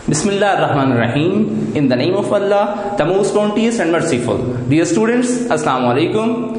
Bismillah ar-Rahman ar-Rahim. In the name of Allah, the most bounteous and merciful. Dear students, Assalamu alaikum.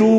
2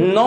9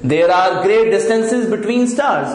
There are great distances between stars.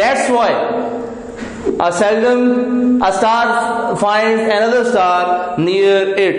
That's why a star finds another star near it.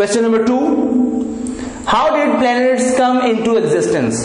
Question number 2. How did planets come into existence?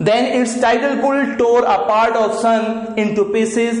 Then its tidal pull tore a part of sun into pieces.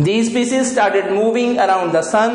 These pieces started moving around the sun.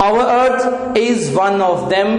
Our earth is one of them.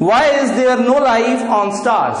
Why is there no life on stars?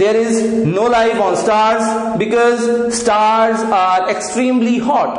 There is no life on stars because stars are extremely hot.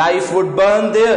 Life would burn there.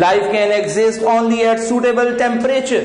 Life can exist only at suitable temperature.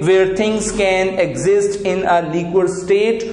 Where things can exist in a liquid state.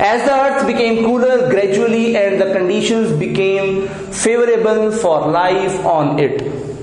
As the earth became cooler gradually and the conditions became favorable for life on it.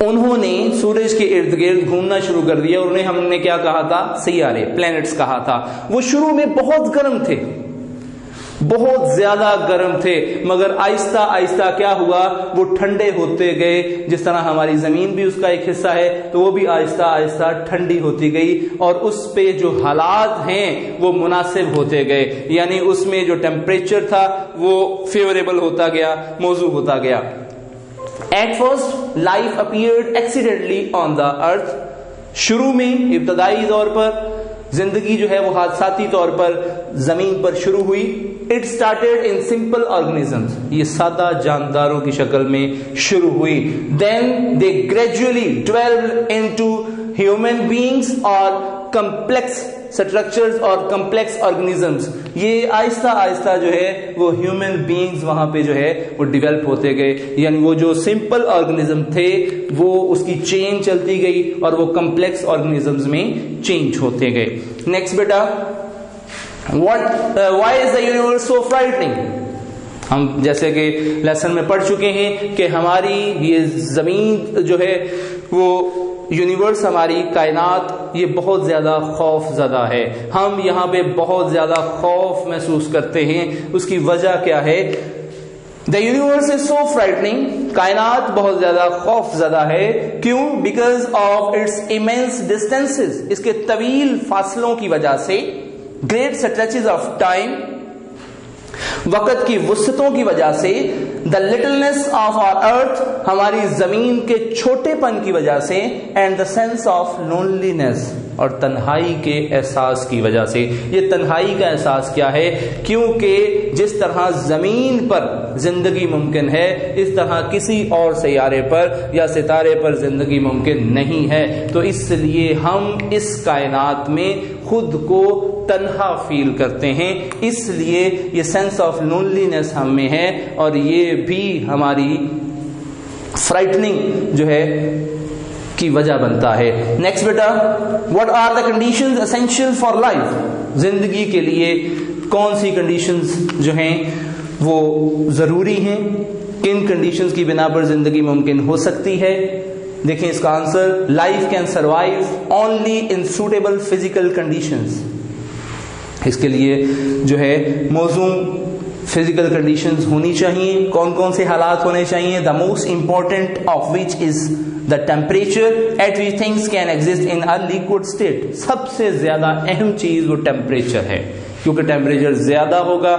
انہوں نے سورج کے ارد گرد گھومنا شروع کر دیا، اور انہیں ہم نے کیا کہا تھا؟ سیارے، پلینٹس کہا تھا۔ وہ شروع میں بہت گرم تھے، بہت زیادہ گرم تھے، مگر آہستہ آہستہ کیا ہوا؟ وہ ٹھنڈے ہوتے گئے۔ جس طرح ہماری زمین بھی اس کا ایک حصہ ہے، تو وہ بھی آہستہ آہستہ ٹھنڈی ہوتی گئی، اور اس پہ جو حالات ہیں وہ مناسب ہوتے گئے، یعنی اس میں جو ٹیمپریچر تھا وہ فیوریبل ہوتا گیا، موزوں ہوتا گیا۔ At first life appeared accidentally on the earth. شروع میں ابتدائی طور پر زندگی جو ہے وہ حادثاتی طور پر زمین پر شروع ہوئی۔ It started in simple organisms. یہ سادہ جانداروں کی شکل میں شروع ہوئی۔ Then they gradually developed into human beings اور complex structures اور complex organisms. یہ آہستہ آہستہ جو ہے وہ ہیومن بینگز وہاں پہ جو ہے وہ ڈیولپ ہوتے گئے، یعنی وہ جو سمپل آرگنزم تھے وہ اس کی چین چلتی گئی اور وہ کمپلیکس آرگنزمز میں چینج ہوتے گئے۔ Next beta, why is the universe so frightening؟ ہم جیسے کہ لیسن میں پڑھ چکے ہیں کہ ہماری یہ زمین جو ہے وہ یونیورس، ہماری کائنات، یہ بہت زیادہ خوف زدہ ہے۔ ہم یہاں پہ بہت زیادہ خوف محسوس کرتے ہیں۔ اس کی وجہ کیا ہے؟ The universe is so frightening. کائنات بہت زیادہ خوف زدہ ہے۔ کیوں؟ Because of its immense distances. اس کے طویل فاصلوں کی وجہ سے، great stretches of time، وقت کی وسعتوں کی وجہ سے، the littleness of our earth، ہماری زمین کے چھوٹے پن کی وجہ سے، and the sense of loneliness، اور تنہائی کے احساس کی وجہ سے۔ یہ تنہائی کا احساس کیا ہے؟ کیونکہ جس طرح زمین پر زندگی ممکن ہے، اس طرح کسی اور سیارے پر یا ستارے پر زندگی ممکن نہیں ہے، تو اس لیے ہم اس کائنات میں خود کو تنہا فیل کرتے ہیں۔ اس لیے یہ سینس آف لونلینس ہم میں ہے، اور یہ بھی ہماری فرائٹننگ جو ہے کی وجہ بنتا ہے۔ Next beta, what are the conditions essential for life؟ زندگی کے لیے کون سی کنڈیشنز جو ہیں وہ ضروری ہیں؟ کن کنڈیشنز کی بنا پر زندگی ممکن ہو سکتی ہے؟ دیکھیں اس کا answer, life can survive only in suitable physical conditions. اس کے لیے جو ہے موزوں فزیکل کنڈیشنز ہونی چاہیے۔ کون کون سے حالات ہونے چاہیے؟ The most important of which is the temperature at which things can exist in a liquid state. سب سے زیادہ اہم چیز وہ ٹیمپریچر ہے، کیونکہ ٹیمپریچر زیادہ ہوگا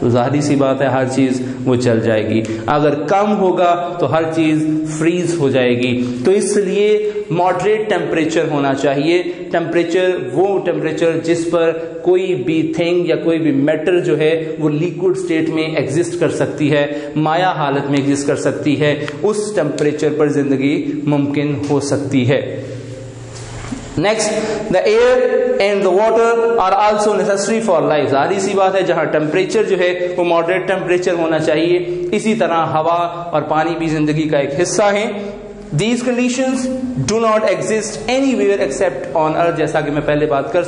تو ظاہری سی بات ہے ہر چیز وہ چل جائے گی، اگر کم ہوگا تو ہر چیز فریز ہو جائے گی۔ تو اس لیے ماڈریٹ ٹیمپریچر ہونا چاہیے۔ ٹیمپریچر وہ ٹیمپریچر جس پر کوئی بھی تھنگ یا کوئی بھی میٹر جو ہے وہ لیکوڈ اسٹیٹ میں ایگزسٹ کر سکتی ہے، مائع حالت میں ایگزسٹ کر سکتی ہے، اس ٹیمپریچر پر زندگی ممکن ہو سکتی ہے۔ Next, the air and the water are also necessary for life. ظاہری سی بات ہے جہاں ٹیمپریچر جو ہے وہ ماڈریٹ ٹیمپریچر ہونا چاہیے، اسی طرح ہوا اور پانی بھی زندگی کا ایک حصہ ہیں۔ These conditions do not exist anywhere except on earth. جیسا کہ میں پہلے بات کر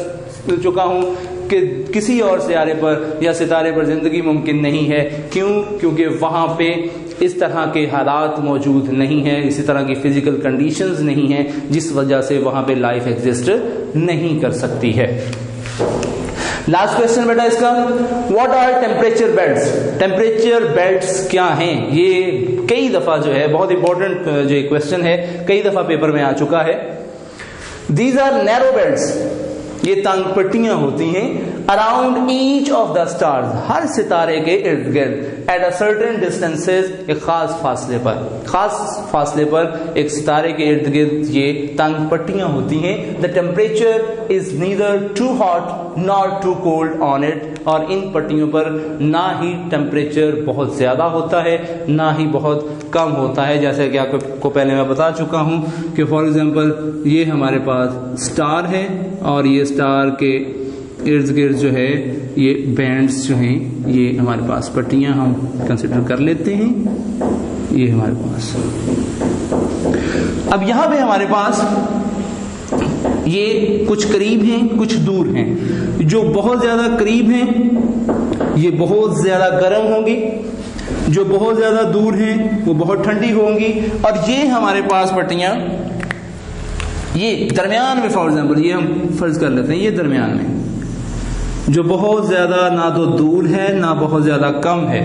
چکا ہوں کہ کسی اور سیارے پر یا ستارے پر زندگی ممکن نہیں ہے۔ کیوں؟ کیونکہ وہاں پہ اس طرح کے حالات موجود نہیں ہیں، اسی طرح کی فزیکل کنڈیشنز نہیں ہیں، جس وجہ سے وہاں پہ لائف ایگزسٹ نہیں کر سکتی ہے۔ لاسٹ کوشچن بیٹا اس کا، what are temperature belts? Temperature belts کیا ہیں؟ یہ کئی دفعہ جو ہے بہت امپورٹنٹ جو کوشچن ہے، کئی دفعہ پیپر میں آ چکا ہے۔ دیز آر نیرو بیلٹس، یہ تنگ پٹیاں ہوتی ہیں around each of the stars, ہر ستارے کے ارد گرد، ایٹ اے سرٹن ڈسٹینسز، ایک خاص فاصلے پر ایک ستارے کے ارد گرد یہ تنگ پٹیاں ہوتی ہیں۔ The temperature is neither too hot nor too cold on it, اور ان پٹیوں پر نہ ہی ٹیمپریچر بہت زیادہ ہوتا ہے نہ ہی بہت کم ہوتا ہے، جیسے کہ آپ کو پہلے میں بتا چکا ہوں کہ فار ایگزامپل یہ ہمارے پاس اسٹار ہے، اور یہ اسٹار کے ارد گرد جو ہے یہ بینڈز جو ہیں، یہ ہمارے پاس پٹیاں ہم کنسیڈر کر لیتے ہیں، یہ ہمارے پاس۔ اب یہاں پہ ہمارے پاس یہ کچھ قریب ہیں کچھ دور ہیں، جو بہت زیادہ قریب ہیں یہ بہت زیادہ گرم ہوں گی، جو بہت زیادہ دور ہیں وہ بہت ٹھنڈی ہوں گی، اور یہ ہمارے پاس پٹیاں یہ درمیان میں، فار ایگزامپل یہ ہم فرض کر لیتے ہیں یہ درمیان میں، جو بہت زیادہ نہ تو دور ہے نہ بہت زیادہ کم ہے،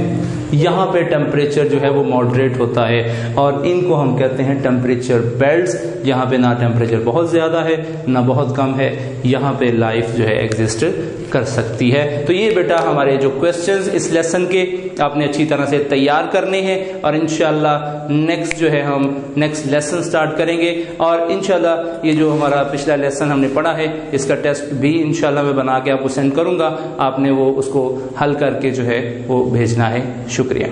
یہاں پہ ٹیمپریچر جو ہے وہ ماڈریٹ ہوتا ہے، اور ان کو ہم کہتے ہیں ٹیمپریچر بیلٹس، جہاں پہ نہ ٹیمپریچر بہت زیادہ ہے نہ بہت کم ہے، یہاں پہ لائف جو ہے ایگزسٹ کر سکتی ہے۔ تو یہ بیٹا ہمارے جو کویسچنز اس لیسن کے آپ نے اچھی طرح سے تیار کرنے ہیں، اور انشاءاللہ نیکسٹ جو ہے ہم نیکسٹ لیسن سٹارٹ کریں گے، اور انشاءاللہ یہ جو ہمارا پچھلا لیسن ہم نے پڑھا ہے اس کا ٹیسٹ بھی انشاءاللہ میں بنا کے آپ کو سینڈ کروں گا، آپ نے وہ اس کو حل کر کے جو ہے وہ بھیجنا ہے۔ شکریہ۔